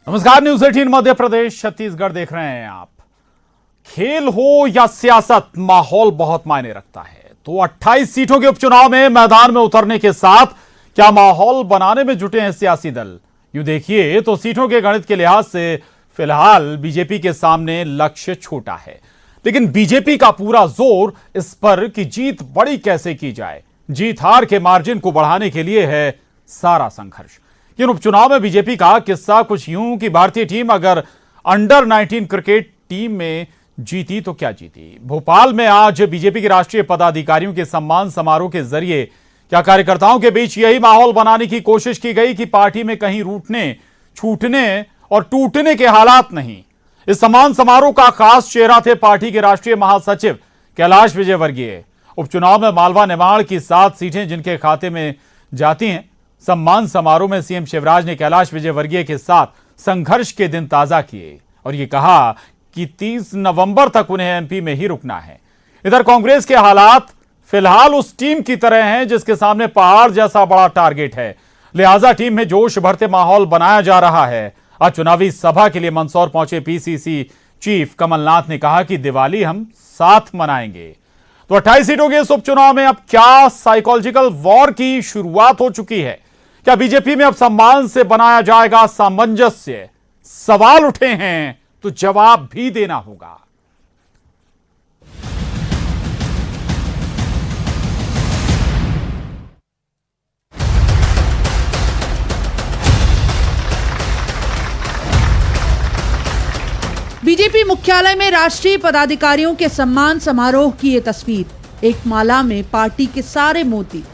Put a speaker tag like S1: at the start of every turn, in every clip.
S1: नमस्कार, न्यूज 18 मध्य प्रदेश छत्तीसगढ़ देख रहे हैं आप। खेल हो या सियासत, माहौल बहुत मायने रखता है। तो 28 सीटों के उपचुनाव में मैदान में उतरने के साथ क्या माहौल बनाने में जुटे हैं सियासी दल? यूं देखिए तो सीटों के गणित के लिहाज से फिलहाल बीजेपी के सामने लक्ष्य छोटा है, लेकिन बीजेपी का पूरा जोर इस पर कि जीत बड़ी कैसे की जाए। जीत हार के मार्जिन को बढ़ाने के लिए है सारा संघर्ष। इन उपचुनाव में बीजेपी का किस्सा कुछ यूं कि भारतीय टीम अगर अंडर 19 क्रिकेट टीम में जीती तो क्या जीती। भोपाल में आज बीजेपी के राष्ट्रीय पदाधिकारियों के सम्मान समारोह के जरिए क्या कार्यकर्ताओं के बीच यही माहौल बनाने की कोशिश की गई कि पार्टी में कहीं रूठने, छूटने और टूटने के हालात नहीं। इस सम्मान समारोह का खास चेहरा थे पार्टी के राष्ट्रीय महासचिव कैलाश विजयवर्गीय। उपचुनाव में मालवा निमाड़ की 7 सीटें जिनके खाते में जाती हैं। सम्मान समारोह में सीएम शिवराज ने कैलाश विजयवर्गीय के साथ संघर्ष के दिन ताजा किए और यह कहा कि 30 नवंबर तक उन्हें एमपी में ही रुकना है। इधर कांग्रेस के हालात फिलहाल उस टीम की तरह हैं जिसके सामने पहाड़ जैसा बड़ा टारगेट है, लिहाजा टीम में जोश भरते माहौल बनाया जा रहा है। आज चुनावी सभा के लिए मंदसौर पहुंचे पीसीसी चीफ कमलनाथ ने कहा कि दिवाली हम साथ मनाएंगे। तो 28 सीटों के इस उपचुनाव में अब क्या साइकोलॉजिकल वॉर की शुरुआत हो चुकी है? क्या बीजेपी में अब सम्मान से बनाया जाएगा सामंजस्य? सवाल उठे हैं तो जवाब भी देना होगा।
S2: बीजेपी मुख्यालय में राष्ट्रीय पदाधिकारियों के सम्मान समारोह की ये तस्वीर। एक माला में पार्टी के सारे मोती।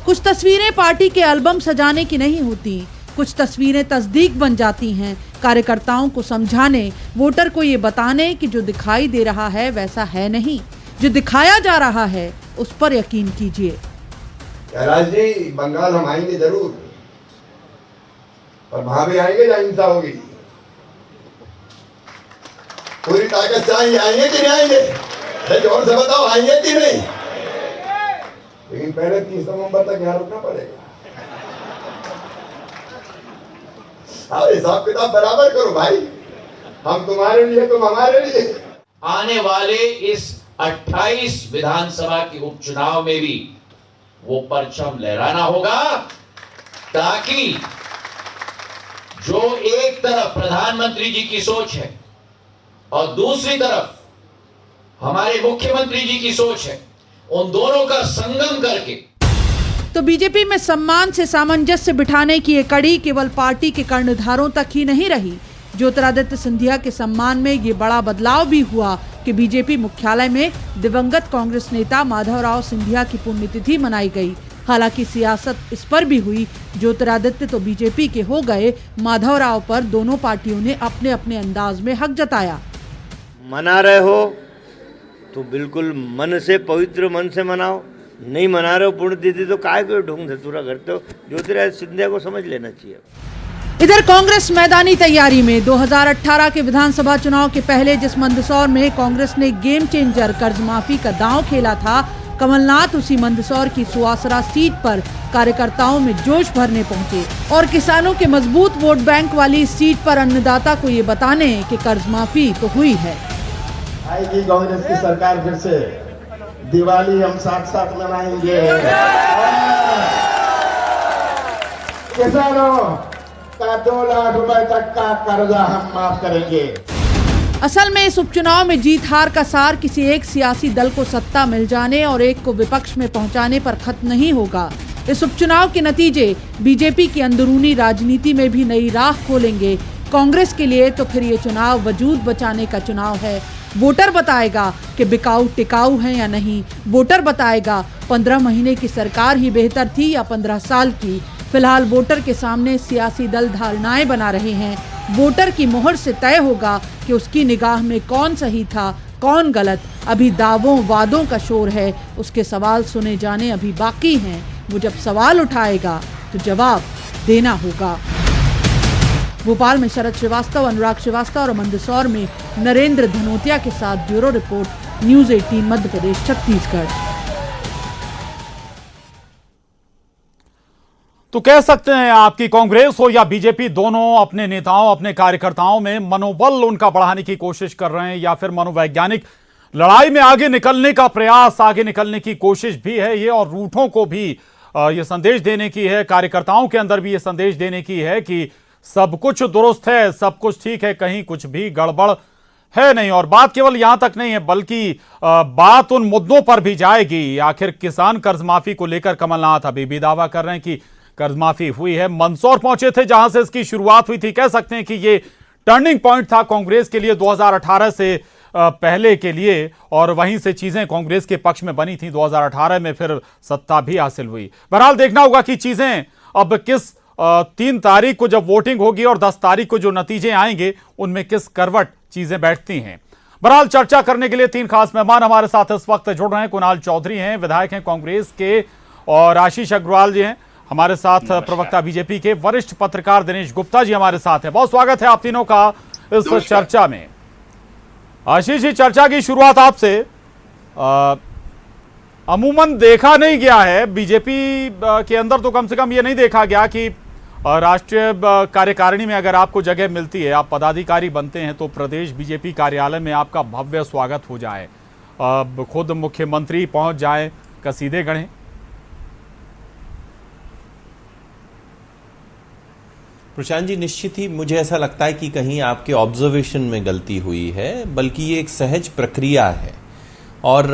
S2: कुछ तस्वीरें पार्टी के एल्बम सजाने की नहीं होती, कुछ तस्वीरें तस्दीक बन जाती हैं कार्यकर्ताओं को समझाने, वोटर को ये बताने कि जो दिखाई दे रहा है वैसा है नहीं, जो दिखाया जा रहा है उस पर यकीन कीजिए।
S3: कैलाश जी, बंगाल हम आएंगे जरूर, और वहां भी आएंगे जहां हिंसा होगी। पूरी ताकत से आएंगे कि नहीं आएंगे? जोर से बताओ, आएंगे कि नहीं? लेकिन पहले 30 नवंबर तक यहाँ रुकना पड़ेगा। हिसाब किताब बराबर करो भाई, हम तुम्हारे लिए, तुम हमारे लिए।
S4: आने वाले इस 28 विधानसभा के उपचुनाव में भी वो परचम लहराना होगा, ताकि जो एक तरफ प्रधानमंत्री जी की सोच है और दूसरी तरफ हमारे मुख्यमंत्री जी की सोच है, उन दोनों का संगम करके।
S2: तो बीजेपी में सम्मान से सामंजस्य बिठाने की ये कड़ी केवल पार्टी के कर्णधारों तक ही नहीं रही। ज्योतिरादित्य सिंधिया के सम्मान में ये बड़ा बदलाव भी हुआ कि बीजेपी मुख्यालय में दिवंगत कांग्रेस नेता माधवराव सिंधिया की पुण्यतिथि मनाई गई। हालांकि सियासत इस पर भी हुई। ज्योतिरादित्य तो बीजेपी के हो गए, माधवराव पर दोनों पार्टियों ने अपने अपने अंदाज में हक जताया।
S5: मना रहे हो तो बिल्कुल मन से, पवित्र मन से मनाओ। नहीं मना रहे हो पुण्यतिथि तो काय को ढोंग धतूरा करते हो, ज्योतिरादित्य सिंधिया को समझ लेना चाहिए।
S2: इधर कांग्रेस मैदानी तैयारी में 2018 के विधानसभा चुनाव के पहले जिस मंदसौर में कांग्रेस ने गेम चेंजर कर्ज माफी का दांव खेला था, कमलनाथ उसी मंदसौर की सुवासरा सीट पर कार्यकर्ताओं में जोश भरने पहुंचे और किसानों के मजबूत वोट बैंक वाली इस सीट पर अन्नदाता को ये बताने कि कर्ज माफी तो हुई है।
S6: आएगी कांग्रेस की सरकार, फिर से दिवाली हम साथ साथ मनाएंगे। किसानों का 2 लाख रुपए तक का कर्जा हम माफ करेंगे।
S2: असल में इस उपचुनाव में जीत हार का सार किसी एक सियासी दल को सत्ता मिल जाने और एक को विपक्ष में पहुंचाने पर खत्म नहीं होगा। इस उपचुनाव के नतीजे बीजेपी की अंदरूनी राजनीति में भी नई राह खोलेंगे। कांग्रेस के लिए तो फिर ये चुनाव वजूद बचाने का चुनाव है। वोटर बताएगा कि बिकाऊ टिकाऊ है या नहीं। वोटर बताएगा 15 महीने की सरकार ही बेहतर थी या 15 साल की। फिलहाल वोटर के सामने सियासी दल धारणाएं बना रहे हैं। वोटर की मोहर से तय होगा कि उसकी निगाह में कौन सही था, कौन गलत। अभी दावों वादों का शोर है, उसके सवाल सुने जाने अभी बाकी हैं। वो जब सवाल उठाएगा तो जवाब देना होगा। भोपाल में शरद श्रीवास्तव, अनुराग श्रीवास्तव और मंदसौर में नरेंद्र धनोतिया के साथ bureau report, news 18 Madhya Pradesh Chhattisgarh.
S1: तो कह सकते हैं आपकी कांग्रेस हो या बीजेपी, दोनों अपने नेताओं, अपने कार्यकर्ताओं में मनोबल उनका बढ़ाने की कोशिश कर रहे हैं, या फिर मनोवैज्ञानिक लड़ाई में आगे निकलने का प्रयास, आगे निकलने की कोशिश भी है ये, और रूठों को भी ये संदेश देने की है, कार्यकर्ताओं के अंदर भी ये संदेश देने की है कि सब कुछ दुरुस्त है, सब कुछ ठीक है, कहीं कुछ भी गड़बड़ है नहीं। और बात केवल यहां तक नहीं है, बल्कि बात उन मुद्दों पर भी जाएगी। आखिर किसान कर्ज माफी को लेकर कमलनाथ अभी भी दावा कर रहे हैं कि कर्ज माफी हुई है। मंदसौर पहुंचे थे जहां से इसकी शुरुआत हुई थी। कह सकते हैं कि ये टर्निंग पॉइंट था कांग्रेस के लिए 2018 से पहले के लिए, और वहीं से चीजें कांग्रेस के पक्ष में बनी थी। 2018 में फिर सत्ता भी हासिल हुई। बहरहाल देखना होगा कि चीजें अब किस 3 तारीख को जब वोटिंग होगी और 10 तारीख को जो नतीजे आएंगे उनमें किस करवट चीजें बैठती हैं। बहरहाल चर्चा करने के लिए 3 खास मेहमान हमारे साथ इस वक्त जुड़ रहे हैं। कुणाल चौधरी हैं, विधायक हैं कांग्रेस के, और आशीष अग्रवाल जी हैं हमारे साथ, प्रवक्ता बीजेपी के। वरिष्ठ पत्रकार दिनेश गुप्ता जी हमारे साथ हैं। बहुत स्वागत है आप तीनों का इस चर्चा में। आशीष जी, चर्चा की शुरुआत आपसे। अमूमन देखा नहीं गया है बीजेपी के अंदर, तो कम से कम ये नहीं देखा गया कि राष्ट्रीय कार्यकारिणी में अगर आपको जगह मिलती है, आप पदाधिकारी बनते हैं, तो प्रदेश बीजेपी कार्यालय में आपका भव्य स्वागत हो जाए, खुद मुख्यमंत्री पहुंच जाए, कसीदे गढ़ें।
S7: प्रशांत जी, निश्चित ही मुझे ऐसा लगता है कि कहीं आपके ऑब्जर्वेशन में गलती हुई है, बल्कि ये एक सहज प्रक्रिया है। और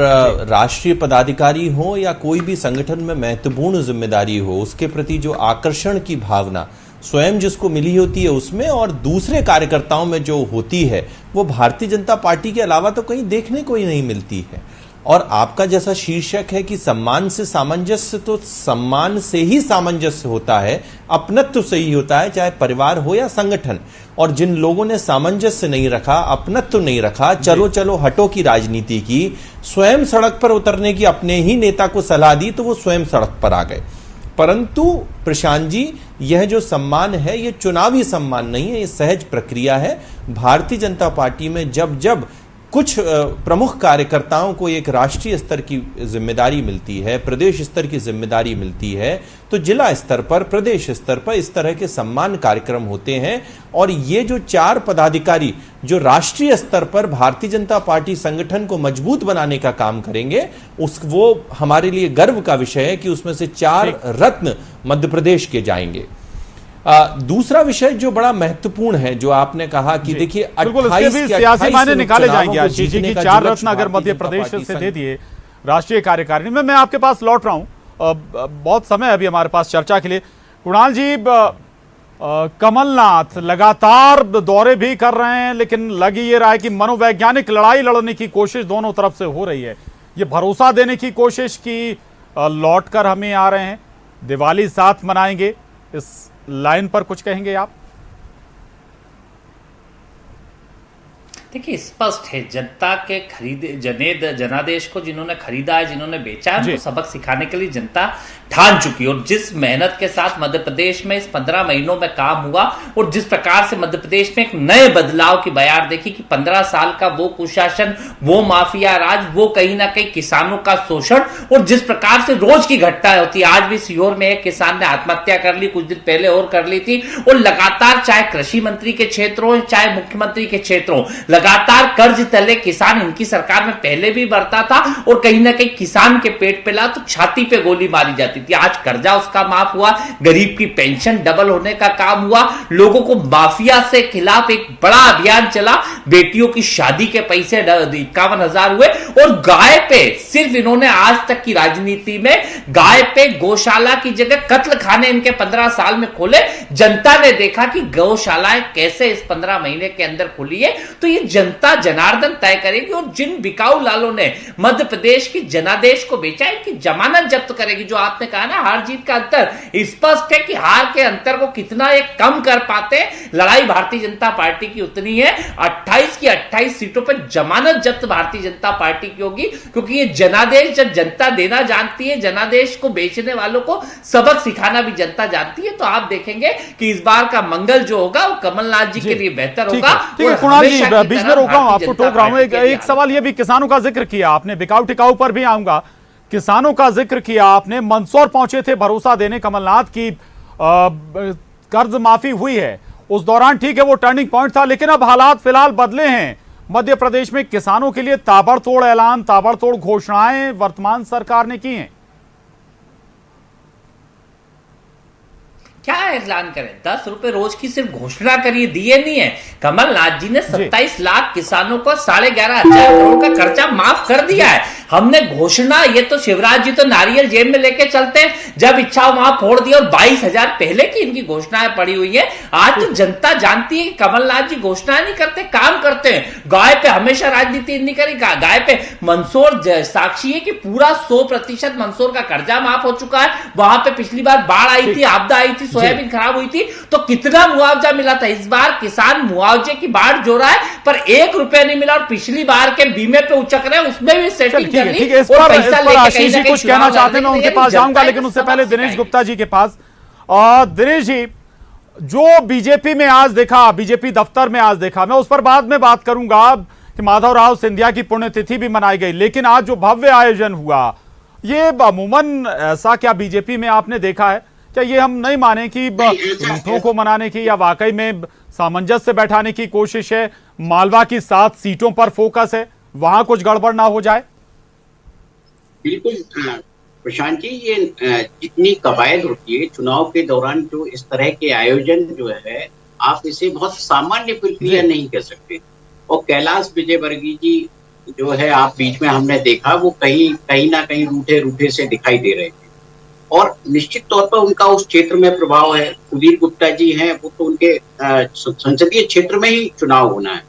S7: राष्ट्रीय पदाधिकारी हो या कोई भी संगठन में महत्वपूर्ण जिम्मेदारी हो, उसके प्रति जो आकर्षण की भावना स्वयं जिसको मिली होती है उसमें, और दूसरे कार्यकर्ताओं में जो होती है, वो भारतीय जनता पार्टी के अलावा तो कहीं देखने को ही नहीं मिलती है। और आपका जैसा शीर्षक है कि सम्मान से सामंजस्य, तो सम्मान से ही सामंजस्य होता है, अपनत्व से ही होता है, चाहे परिवार हो या संगठन। और जिन लोगों ने सामंजस्य नहीं रखा, अपनत्व नहीं रखा, चलो चलो हटो की राजनीति की, स्वयं सड़क पर उतरने की अपने ही नेता को सलाह दी, तो वो स्वयं सड़क पर आ गए। परंतु प्रशांत जी, यह जो सम्मान है, ये चुनावी सम्मान नहीं है, ये सहज प्रक्रिया है। भारतीय जनता पार्टी में जब जब कुछ प्रमुख कार्यकर्ताओं को एक राष्ट्रीय स्तर की जिम्मेदारी मिलती है, प्रदेश स्तर की जिम्मेदारी मिलती है, तो जिला स्तर पर, प्रदेश स्तर पर इस तरह के सम्मान कार्यक्रम होते हैं। और ये जो 4 पदाधिकारी जो राष्ट्रीय स्तर पर भारतीय जनता पार्टी संगठन को मजबूत बनाने का काम करेंगे, वो हमारे लिए गर्व का विषय है कि उसमें से 4 रत्न मध्य प्रदेश के जाएंगे। दूसरा विषय जो बड़ा महत्वपूर्ण है, जो आपने कहा कि देखिए 28
S1: सियासी मायने निकाले जाएंगे आशीष जी की 4 रत्न अगर मध्य प्रदेश से दे दिए राष्ट्रीय कार्यकारिणी में। मैं आपके पास लौट रहा हूं, बहुत समय अभी हमारे पास चर्चा के लिए। कुणाल जी, कमलनाथ लगातार दौरे भी कर रहे हैं, लेकिन लग ये रहा है कि मनोवैज्ञानिक लड़ाई लड़ने की कोशिश दोनों तरफ से हो रही है। ये भरोसा देने की कोशिश की लौट कर हमें आ रहे हैं, दिवाली साथ मनाएंगे, इस लाइन पर कुछ कहेंगे आप?
S8: देखिए, स्पष्ट है, जनता के जनादेश को जिन्होंने खरीदा है, जिन्होंने बेचा है, उनको सबक सिखाने के लिए जनता ठान चुकी है। और जिस मेहनत के साथ मध्य प्रदेश में इस 15 महीनों में काम हुआ, और जिस प्रकार से मध्य प्रदेश में एक नए बदलाव की बयार देखी कि 15 साल का वो कुशासन, वो माफिया राज, वो कहीं ना कहीं किसानों का शोषण, और जिस प्रकार से रोज की घटना होती है। आज भी सीहोर में एक किसान ने आत्महत्या कर ली, कुछ दिन पहले और कर ली थी। और लगातार चाहे कृषि मंत्री के क्षेत्र हो, चाहे मुख्यमंत्री के क्षेत्र हो, लगातार कर्ज तले किसान इनकी सरकार में पहले भी बढ़ता था, और कहीं ना कहीं किसान के पेट पे ला तो छाती पे गोली मारी जाती थी। आज कर्जा उसका माफ हुआ, गरीब की पेंशन डबल होने का काम हुआ, लोगों को माफिया से खिलाफ एक बड़ा अभियान चला, बेटियों की शादी के पैसे 51,000 हुए। और गाय पे सिर्फ इन्होंने आज तक की राजनीति में गाय पे गौशाला की जगह कत्ल खाने इनके 15 साल में खोले। जनता ने देखा कि गौशालाएं कैसे इस 15 महीने के अंदर खुली है। तो ये जनता जनार्दन तय करेगी। और जिन बिकाऊ लालों ने मध्य प्रदेश की जनादेश को बेचा है, कि जमानत जब्त करेगी। जो आपने कहा ना, हार जीत का अंतर स्पष्ट है कि हार के अंतर को कितना एक कम कर पाते हैं। लड़ाई भारतीय जनता पार्टी की उतनी है, 28 की 28 सीटों पर जमानत जब्त भारतीय जनता पार्टी की होगी। क्योंकि ये जनादेश जब जनता देना जानती है, जनादेश को बेचने वालों को सबक सिखाना भी जनता जानती है। तो आप देखेंगे कि इस बार का मंगल जो होगा वो कमलनाथ जी के लिए बेहतर होगा।
S1: कुणाल जी, बीच में रोक रहा हूं, आपको टोक रहा हूं। एक सवाल ये भी, किसानों का जिक्र किया आपने, बिकाऊ टिकाऊ पर भी आऊंगा। किसानों का जिक्र किया आपने, मंदसौर पहुंचे थे भरोसा देने कमलनाथ की कर्ज माफी हुई है, उस दौरान ठीक है वो टर्निंग पॉइंट था, लेकिन अब हालात फिलहाल बदले हैं। मध्य प्रदेश में किसानों के लिए ताबड़तोड़ ऐलान, ताबड़तोड़ घोषणाएं वर्तमान सरकार ने की हैं।
S8: क्या ऐलान करें? 10 रुपए रोज की सिर्फ घोषणा करिए, दिए नहीं है। कमलनाथ जी ने 27 लाख किसानों को 11,500 करोड़ का कर्जा माफ कर दिया है। हमने घोषणा, ये तो शिवराज जी तो नारियल जेब में लेके चलते हैं, जब इच्छा वहां फोड़ दिया, और 22,000 पहले की इनकी घोषणाएं पड़ी हुई है। आज तो जनता जानती है कि कमलनाथ जी घोषणाएं नहीं करते, काम करते हैं। गाय पे हमेशा राजनीति नहीं करी, गाय पे मंदसौर साक्षी है कि पूरा 100% मंदसौर का कर्जा माफ हो चुका है। वहां पे पिछली बार बाढ़ आई थी, आपदा आई थी, सोयाबीन खराब हुई थी, तो कितना मुआवजा मिला था। इस बार किसान मुआवजे की बाढ़ जो रहा है, पर 1 रुपया नहीं मिला, और पिछली बार के बीमे पे उचक रहे, उसमें भी सेटिंग
S1: ठीक है, इस पर आशीष जी कुछ कहना चाहते हैं, मैं उनके पास जाऊंगा, लेकिन उससे पहले दिनेश गुप्ता जी के पास। दिनेश जी, जो बीजेपी में आज देखा, बीजेपी दफ्तर में आज देखा, मैं उस पर बाद में बात करूंगा कि माधवराव सिंधिया की पुण्यतिथि भी मनाई गई, लेकिन आज जो भव्य आयोजन हुआ, ये अमूमन ऐसा क्या बीजेपी में आपने देखा है? क्या ये हम नहीं माने कि रूठों को मनाने की या वाकई में सामंजस्य बैठाने की कोशिश है? मालवा की 7 सीटों पर फोकस है, वहां कुछ गड़बड़ ना हो जाए?
S9: बिल्कुल प्रशांत जी, ये जितनी कवायद होती है चुनाव के दौरान, जो इस तरह के आयोजन जो है, आप इसे बहुत सामान्य प्रक्रिया नहीं कह सकते। और कैलाश विजयवर्गीय जी जो है, आप बीच में हमने देखा, वो कहीं ना कहीं रूठे से दिखाई दे रहे थे, और निश्चित तौर पर उनका उस क्षेत्र में प्रभाव है। सुधीर गुप्ता जी हैं, वो तो उनके संसदीय क्षेत्र में ही चुनाव होना है।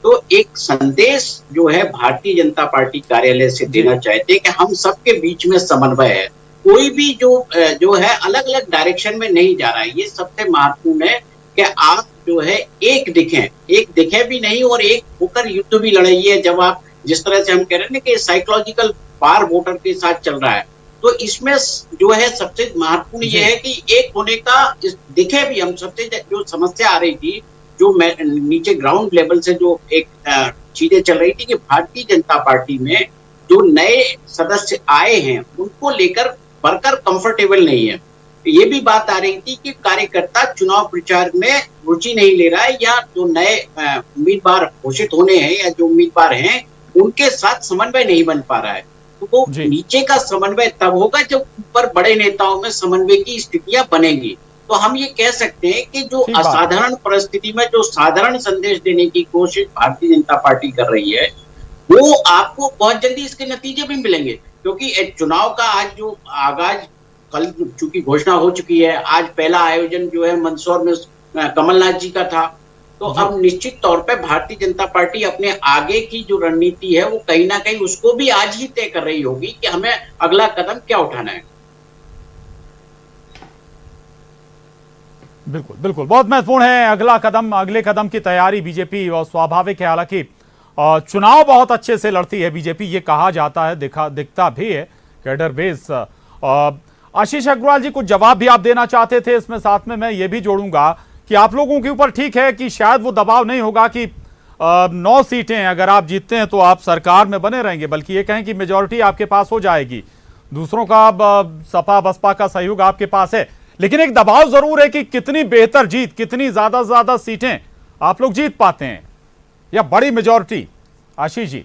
S9: तो एक संदेश जो है भारतीय जनता पार्टी कार्यालय से देना चाहते हैं कि हम सबके बीच में समन्वय है, कोई भी जो है अलग अलग डायरेक्शन में नहीं जा रहा है। ये सबसे महत्वपूर्ण है कि आप जो है एक दिखे भी नहीं, और एक होकर युद्ध भी लड़ाइए। जब आप जिस तरह से हम कह रहे हैं ना कि साइकोलॉजिकल पार वोटर के साथ चल रहा है, तो इसमें जो है सबसे महत्वपूर्ण ये है कि एक होने का दिखे भी। हम सबसे जो समस्या आ रही थी, जो नीचे ग्राउंड लेवल से जो एक चीजें चल रही थी कि भारतीय जनता पार्टी में जो नए सदस्य आए हैं, उनको लेकर वर्कर कंफर्टेबल नहीं है। ये भी बात आ रही थी कि कार्यकर्ता चुनाव प्रचार में रुचि नहीं ले रहा है, या जो नए उम्मीदवार घोषित होने हैं या जो उम्मीदवार हैं, उनके साथ समन्वय नहीं बन पा रहा है। तो वो नीचे का समन्वय तब होगा जब ऊपर बड़े नेताओं में समन्वय की स्थितियां बनेगी। तो हम ये कह सकते हैं कि जो असाधारण परिस्थिति में जो साधारण संदेश देने की कोशिश भारतीय जनता पार्टी कर रही है, वो आपको बहुत जल्दी इसके नतीजे भी मिलेंगे। क्योंकि चुनाव का आज जो आगाज, कल चूंकि घोषणा हो चुकी है, आज पहला आयोजन जो है मंदसौर में कमलनाथ जी का था, तो अब निश्चित तौर पे भारतीय जनता पार्टी अपने आगे की जो रणनीति है, वो कहीं ना कहीं उसको भी आज ही तय कर रही होगी कि हमें अगला कदम क्या उठाना है।
S1: बिल्कुल बिल्कुल, बहुत महत्वपूर्ण है अगला कदम, अगले कदम की तैयारी बीजेपी, और स्वाभाविक है हालांकि चुनाव बहुत अच्छे से लड़ती है बीजेपी, ये कहा जाता है, दिखता भी है कैडर बेस। आशीष अग्रवाल जी, कुछ जवाब भी आप देना चाहते थे इसमें? साथ में मैं ये भी जोड़ूंगा कि आप लोगों के ऊपर ठीक है कि शायद वो दबाव नहीं होगा कि 9 सीटें अगर आप जीतते हैं तो आप सरकार में बने रहेंगे, बल्कि ये कहें कि मेजॉरिटी आपके पास हो जाएगी, दूसरों का सपा बसपा का सहयोग आपके पास है, लेकिन एक दबाव जरूर है कि कितनी बेहतर जीत, कितनी ज्यादा सीटें आप लोग जीत पाते हैं, या बड़ी मेजॉरिटी। आशीष जी,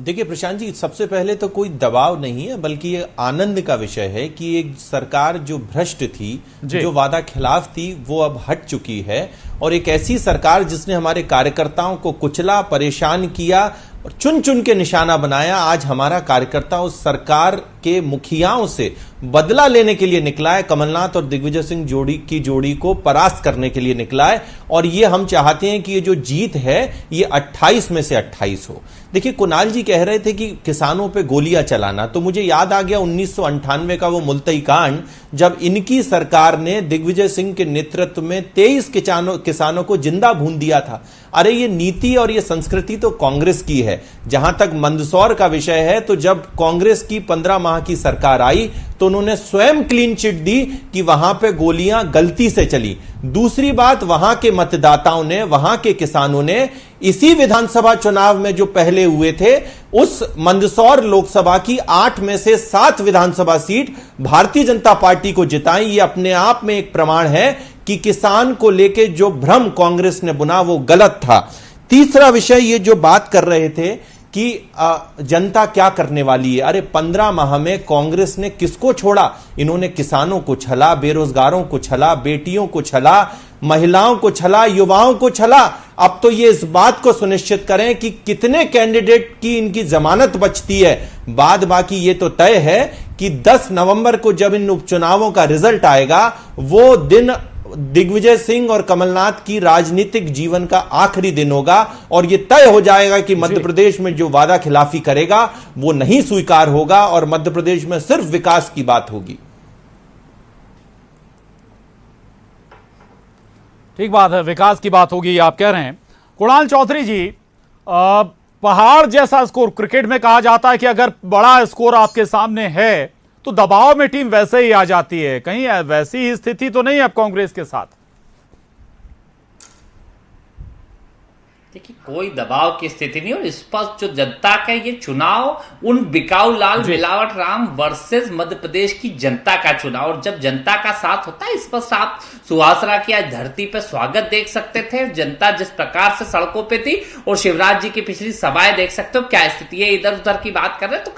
S7: देखिए प्रशांत जी, सबसे पहले तो कोई दबाव नहीं है, बल्कि ये आनंद का विषय है कि एक सरकार जो भ्रष्ट थी, जो वादा खिलाफ थी, वो अब हट चुकी है, और एक ऐसी सरकार जिसने हमारे कार्यकर्ताओं को कुचला, परेशान किया और चुन चुन के निशाना बनाया, आज हमारा कार्यकर्ता उस सरकार के मुखियाओं से बदला लेने के लिए निकला है, कमलनाथ और दिग्विजय सिंह जोड़ी को परास्त करने के लिए निकला है। और ये हम चाहते हैं कि ये जो जीत है ये 28 में से 28 हो। देखिए, कुणाल जी कह रहे थे कि किसानों पे गोलियां चलाना, तो मुझे याद आ गया 1998 का वो मुल्तई कांड, जब इनकी सरकार ने दिग्विजय सिंह के नेतृत्व में 23 किसानों को जिंदा भून दिया था। अरे ये नीति और ये संस्कृति तो कांग्रेस की है। जहां तक मंदसौर का विषय है, तो जब कांग्रेस की 15 माह की सरकार आई तो उन्होंने स्वयं क्लीन चिट दी कि वहां पे गोलियां गलती से चली। दूसरी बात, वहां के मतदाताओं ने, वहां के किसानों ने इसी विधानसभा चुनाव में जो पहले हुए थे, उस मंदसौर लोकसभा की 8 में से 7 विधानसभा सीट भारतीय जनता पार्टी को जिताई। ये अपने आप में एक प्रमाण है कि किसान को लेके जो भ्रम कांग्रेस ने बुना वो गलत था। तीसरा विषय, ये जो बात कर रहे थे कि जनता क्या करने वाली है। अरे 15 माह में कांग्रेस ने किसको छोड़ा? इन्होंने किसानों को छला, बेरोजगारों को छला, बेटियों को छला, महिलाओं को छला, युवाओं को छला। अब तो ये इस बात को सुनिश्चित करें कि कितने कैंडिडेट की इनकी जमानत बचती है। बाद बाकी ये तो तय है कि 10 नवंबर को जब इन उपचुनावों का रिजल्ट आएगा, वो दिन दिग्विजय सिंह और कमलनाथ की राजनीतिक जीवन का आखिरी दिन होगा और यह तय हो जाएगा कि मध्य प्रदेश में जो वादा खिलाफी करेगा वो नहीं स्वीकार होगा और मध्य प्रदेश में सिर्फ विकास की बात होगी।
S1: ठीक बात है, विकास की बात होगी, आप कह रहे हैं। कुणाल चौधरी जी, पहाड़ जैसा स्कोर, क्रिकेट में कहा जाता है कि अगर बड़ा स्कोर आपके सामने है तो दबाव में टीम वैसे ही आ जाती है। कहीं वैसी ही स्थिति तो नहीं है अब कांग्रेस के साथ?
S8: देखिए, कोई दबाव की स्थिति नहीं। और स्पष्ट जो जनता का ये चुनाव उन बिकाऊ लाल मिलावट राम वर्सेस मध्य प्रदेश की जनता का चुनाव, और जब जनता का साथ होता है, स्पष्ट आप सुहासरा की आज धरती पे स्वागत देख सकते थे। जनता जिस प्रकार से सड़कों पे थी, और शिवराज जी की पिछली सभाएं देख सकते हो क्या स्थिति है। इधर उधर की बात कर रहे हैं तो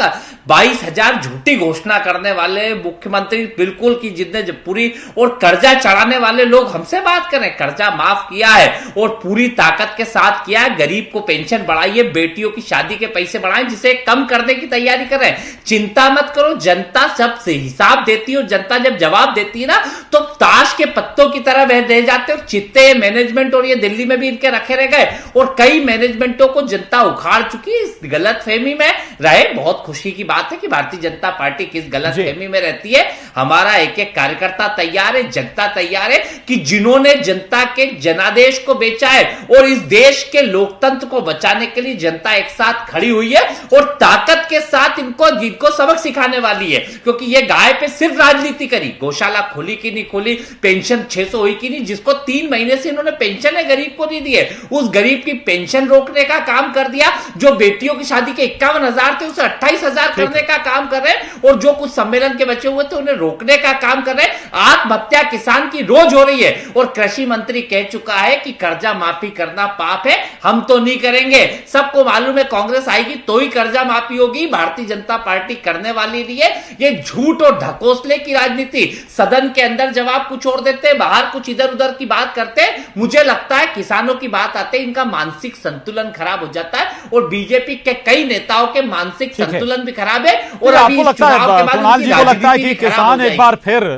S8: 22,000 झूठी घोषणा करने वाले मुख्यमंत्री बिल्कुल की जितने पूरी, और कर्जा चढ़ाने वाले लोग हमसे बात करें, कर्जा माफ किया है और पूरी ताकत के साथ किया है। गरीब को पेंशन बढ़ाइए, बेटियों की शादी के पैसे बढ़ाएं, जिसे कम करने की तैयारी कर रहे हैं। चिंता मत करो, जनता सबसे हिसाब देती है और जनता जब जवाब देती है ना, तो ताश के पत्तों की तरह वह दे जाते और चित्ते मैनेजमेंट, और ये दिल्ली में भी इनके रखे रह गए और कई मैनेजमेंटों को जनता उखाड़ चुकी है। इस गलत फहमी में रहे, बहुत खुशी की बात है कि भारतीय जनता पार्टी किस गलत फहमी में रहती है। हमारा एक एक कार्यकर्ता तैयार है, जनता तैयार है कि जिन्होंने जनता के जनादेश को बेचा है और इस देश के लोकतंत्र को बचाने के लिए जनता एक साथ खड़ी हुई है और ताकत के साथ इनको सबक सिखाने वाली है। क्योंकि ये गाय पे सिर्फ राजनीति करी, गौशाला खोली कि नहीं खोली, पेंशन 600 हुई कि नहीं, जिसको 3 महीने से इन्होंने पेंशन है गरीब को नहीं दी है, उस गरीब की पेंशन रोकने का काम कर दिया। जो बेटियों की शादी के 51,000 थे उसे 28,000 करने का काम कर रहे हैं, और जो कुछ सम्मेलन के बचे हुए थे उन्हें रोकने का काम कर रहे हैं। आत्महत्या किसान की रोज हो रही है और कृषि मंत्री कह चुका है कि कर्जा माफी करना पाप है, हम तो नहीं करेंगे। सबको मालूम है कांग्रेस आएगी तो ही कर्जा माफी होगी, भारतीय जनता पार्टी करने वाली नहीं है। ये झूठ और ढकोसले की राजनीति, सदन के अंदर जवाब कुछ और देते, बाहर कुछ इधर उधर की बात करते। मुझे लगता है किसानों की बात आते इनका मानसिक संतुलन खराब हो जाता है और बीजेपी के कई नेताओं के मानसिक संतुलन भी खराब है। और
S1: आपको लगता है, कुणाल जी को लगता है कि किसान एक बार फिर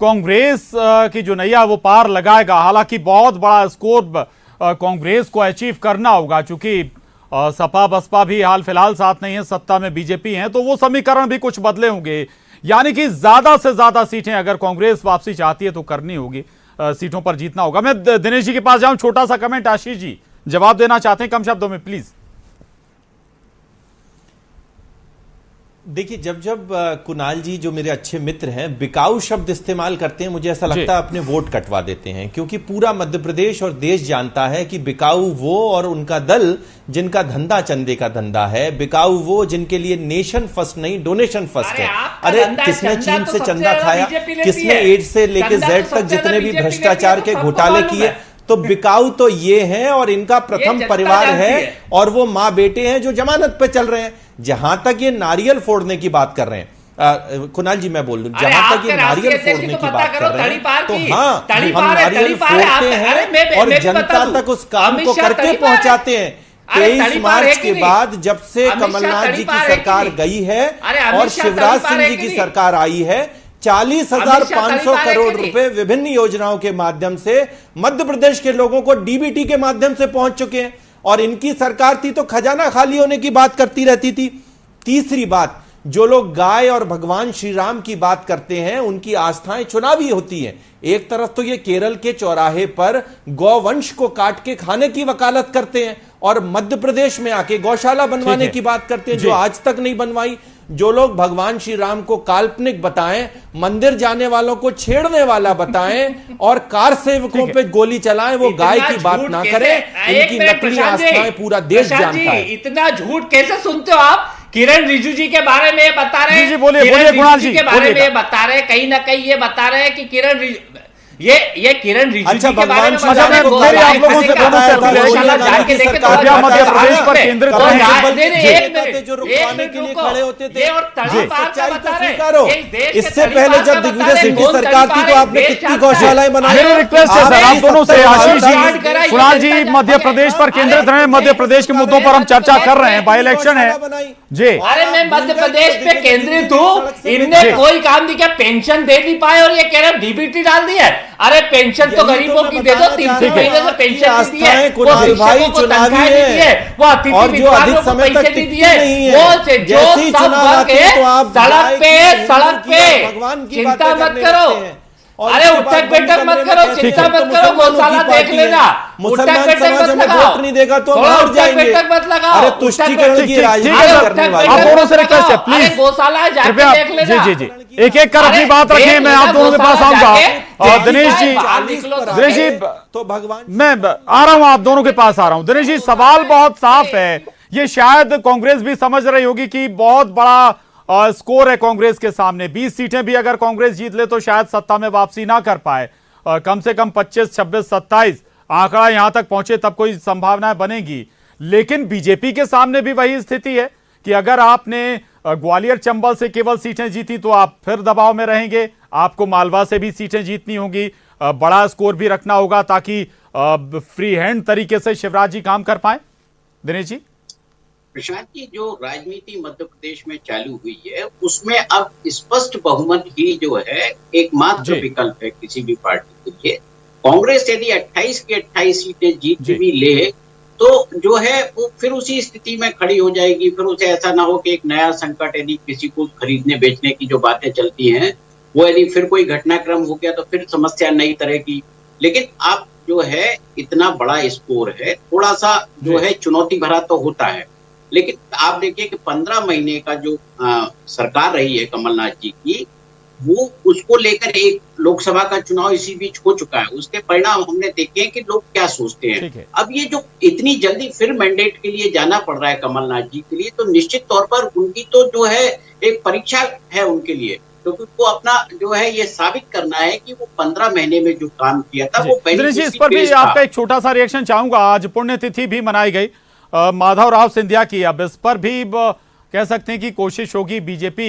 S1: कांग्रेस की जो नैया वो पार लगाएगा? हालांकि बहुत बड़ा स्कोर कांग्रेस को अचीव करना होगा, चूंकि सपा बसपा भी हाल फिलहाल साथ नहीं है, सत्ता में बीजेपी है, तो वो समीकरण भी कुछ बदले होंगे। यानी कि ज्यादा से ज्यादा सीटें अगर कांग्रेस वापसी चाहती है तो करनी होगी, सीटों पर जीतना होगा। मैं दिनेश जी के पास जाऊं, छोटा सा कमेंट, आशीष जी जवाब देना चाहते हैं कम शब्दों में प्लीज।
S7: देखिए, जब कुणाल जी जो मेरे अच्छे मित्र हैं बिकाऊ शब्द इस्तेमाल करते हैं, मुझे ऐसा लगता है अपने वोट कटवा देते हैं, क्योंकि पूरा मध्य प्रदेश और देश जानता है कि बिकाऊ वो और उनका दल जिनका धंधा चंदे का धंधा है, बिकाऊ वो जिनके लिए नेशन फर्स्ट नहीं डोनेशन फर्स्ट है। अरे किसने चीन से चंदा खाया, किसने एड से लेके जेड तक जितने भी भ्रष्टाचार के घोटाले किए, तो बिकाऊ तो ये हैं और इनका प्रथम परिवार है और वो माँ बेटे हैं जो जमानत पे चल रहे हैं। जहां तक ये नारियल फोड़ने की बात कर रहे हैं, कुणाल जी मैं बोल दूं, जहां तक ये नारियल फोड़ने की बात कर रहे हैं, तो हाँ, हम नारियल फोड़ते हैं और जनता तक उस काम को करके पहुंचाते हैं। 23 मार्च के बाद जब से कमलनाथ जी की सरकार गई है और शिवराज सिंह जी की सरकार आई है, 40,500 करोड़ रुपए विभिन्न योजनाओं के माध्यम से मध्य प्रदेश के लोगों को डीबीटी के माध्यम से पहुंच चुके हैं। और इनकी सरकार थी तो खजाना खाली होने की बात करती रहती थी। तीसरी बात, जो लोग गाय और भगवान श्री राम की बात करते हैं उनकी आस्थाएं चुनावी होती हैं। एक तरफ तो ये केरल के चौराहे पर गौवंश को काट के खाने की वकालत करते हैं और मध्य प्रदेश में आके गौशाला बनवाने की बात करते हैं जो आज तक नहीं बनवाई। जो लोग भगवान श्री राम को काल्पनिक बताएं, मंदिर जाने वालों को छेड़ने वाला बताएं और कार सेवकों पे गोली चलाएं, वो गाय की बात ना करें। इनकी नकली आस्थाएं पूरा देश जानता है।
S8: इतना झूठ कैसे सुनते हो आप? किरण रिजिजू जी के बारे में बता रहे हैं,
S1: बोलिए कुणाल जी
S8: के बारे में बता रहे हैं, कहीं ना कहीं ये बता रहे हैं कि किरण ये किरण रिजिजू
S7: अच्छा,
S8: जी के बारे में
S7: भगवान
S1: आप लोगों से दोनों से अपील है कि कृपया मध्य प्रदेश पर केंद्रित रहें।
S7: जो रुकवाने के लिए खड़े होते थे
S8: और
S7: सच्चाई तो स्वीकारो। इससे पहले जब दिग्विजय सिंह की सरकार थी तो आपने कितनी गौशालाएं बनाई?
S1: मेरी रिक्वेस्ट है सर आप दोनों से, आशीष जी, कुणाल जी, मध्य प्रदेश पर केंद्रित रहें। मध्य प्रदेश के मुद्दों पर हम चर्चा कर रहे हैं, बाई इलेक्शन है जी।
S8: अरे मैं मध्य प्रदेश पे केंद्रित हूँ, इनने कोई काम नहीं किया, पेंशन दे नहीं पाए और ये कह रहे डीबीटी डाल दी है। अरे पेंशन तो गरीबों की दे दो, 300 महीने से पेंशन नहीं दी है, वो शिक्षकों को तनख्वाह नहीं दी है, वो अतिथि विद्वानों को पैसे नहीं दिए, वो जो सब वर्ग है सड़क पे चिंता मत करो। अरे उठक बैठक मत करो, चिंता मत करो, गौशाला देख लेना।
S7: मुसलमान समाज हमें वोट नहीं देगा तो हम हार जाएंगे। अरे तुष्टीकरण की राजनीति करने वाले
S1: आप दोनों से रिक्वेस्ट है प्लीज,
S8: गौशाला जाके देख लेना।
S1: जी एक एक कर अपनी बात रखिए, मैं आप दोनों के पास आऊंगा। दिनेश जी
S7: तो भगवान
S1: मैं आ रहा हूं, आप दोनों के पास आ रहा हूं। दिनेश जी सवाल बहुत साफ है, ये शायद कांग्रेस भी समझ रही होगी कि बहुत बड़ा स्कोर है कांग्रेस के सामने। 20 सीटें भी अगर कांग्रेस जीत ले तो शायद सत्ता में वापसी ना कर पाए, कम से कम 25, 26, 27 आंकड़ा यहां तक पहुंचे तब कोई संभावनाएं बनेगी। लेकिन बीजेपी के सामने भी वही स्थिति है कि अगर आपने ग्वालियर चंबल से केवल सीटें जीती तो आप फिर दबाव में रहेंगे, आपको मालवा से भी सीटें जीतनी होंगी, बड़ा स्कोर भी रखना होगा ताकि फ्री हैंड तरीके से शिवराज जी काम कर पाए। दिनेश जी।
S9: प्रशांत जी, जो राजनीति मध्य प्रदेश में चालू हुई है उसमें अब स्पष्ट बहुमत ही जो है एकमात्र विकल्प है किसी भी पार्टी के लिए। कांग्रेस यदि 28 की 28 सीटें जीत भी ले तो जो है वो फिर उसी स्थिति में खड़ी हो जाएगी। फिर उसे ऐसा ना हो कि एक नया संकट यदि किसी को खरीदने बेचने की जो बातें चलती हैं वो यदि फिर कोई घटनाक्रम हो गया तो फिर समस्या नई तरह की। लेकिन आप जो है इतना बड़ा स्कोर है, थोड़ा सा जो है चुनौती भरा तो होता है। लेकिन आप देखिए कि 15 महीने का जो सरकार रही है कमलनाथ जी की, वो उसको लेकर एक लोकसभा का चुनाव इसी बीच हो चुका है, उसके परिणाम हमने देखे हैं कि लोग क्या सोचते हैं। अब ये जो इतनी जल्दी फिर मैंडेट के लिए जाना पड़ रहा है कमलनाथ जी के लिए, तो निश्चित तौर पर उनकी तो जो है एक परीक्षा है उनके लिए, क्योंकि उनको अपना जो है ये साबित करना है कि वो 15 महीने में जो काम किया था वो पहले।
S1: इस पर भी आपका एक छोटा सा रिएक्शन चाहूंगा। आज पुण्यतिथि भी मनाई गई माधवराव सिंधिया की, अब इस पर भी कह सकते हैं कि कोशिश होगी बीजेपी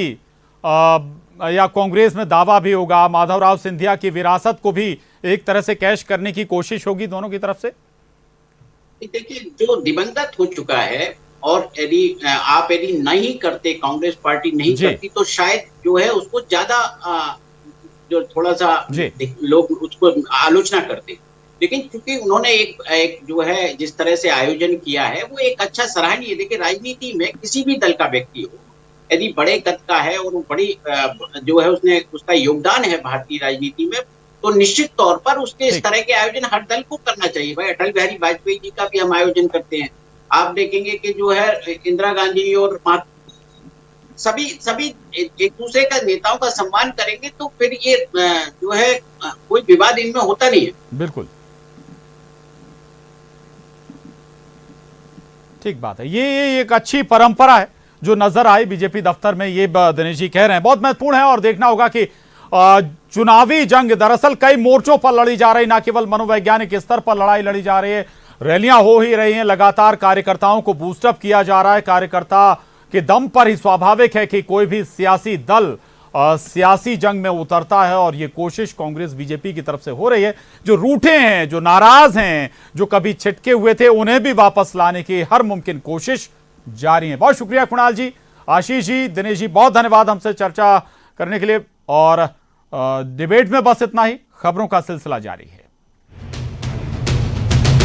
S1: या कांग्रेस में दावा भी होगा, माधवराव सिंधिया की विरासत को भी एक तरह से कैश करने की कोशिश होगी दोनों की तरफ से।
S9: देखिए, जो दिवंगत हो चुका है और यदि नहीं करते, कांग्रेस पार्टी नहीं करती तो शायद जो है उसको ज्यादा जो थोड़ा सा लोग उसको आलोचना करते। लेकिन चूंकि उन्होंने एक जो है जिस तरह से आयोजन किया है वो एक अच्छा सराहनीय। देखिए, राजनीति में किसी भी दल का व्यक्ति हो, यदि बड़े कद का है और वो बड़ी जो है उसका योगदान है भारतीय राजनीति में, तो निश्चित तौर पर उसके इस तरह के आयोजन हर दल को करना चाहिए। भाई, अटल बिहारी वाजपेयी जी का भी हम आयोजन करते हैं। आप देखेंगे कि जो है इंदिरा गांधी और सभी एक दूसरे का नेताओं का सम्मान करेंगे तो फिर ये जो है कोई विवाद इनमें होता नहीं है।
S1: बिल्कुल ठीक बात है। ये एक अच्छी परंपरा है जो नजर आई बीजेपी दफ्तर में, ये दिनेश जी कह रहे हैं, बहुत महत्वपूर्ण है। और देखना होगा कि चुनावी जंग दरअसल कई मोर्चों पर लड़ी जा रही, ना केवल मनोवैज्ञानिक स्तर पर लड़ाई लड़ी जा रही है, रैलियां हो ही रही हैं, लगातार कार्यकर्ताओं को बूस्टअप किया जा रहा है। कार्यकर्ता के दम पर ही स्वाभाविक है कि कोई भी सियासी दल सियासी जंग में उतरता है, और ये कोशिश कांग्रेस बीजेपी की तरफ से हो रही है। जो रूठे हैं, जो नाराज हैं, जो कभी छिटके हुए थे, उन्हें भी वापस लाने की हर मुमकिन कोशिश जारी है। बहुत शुक्रिया कुणाल जी, आशीष जी, दिनेश जी, बहुत धन्यवाद हमसे चर्चा करने के लिए। और डिबेट में बस इतना ही, खबरों का सिलसिला जारी है।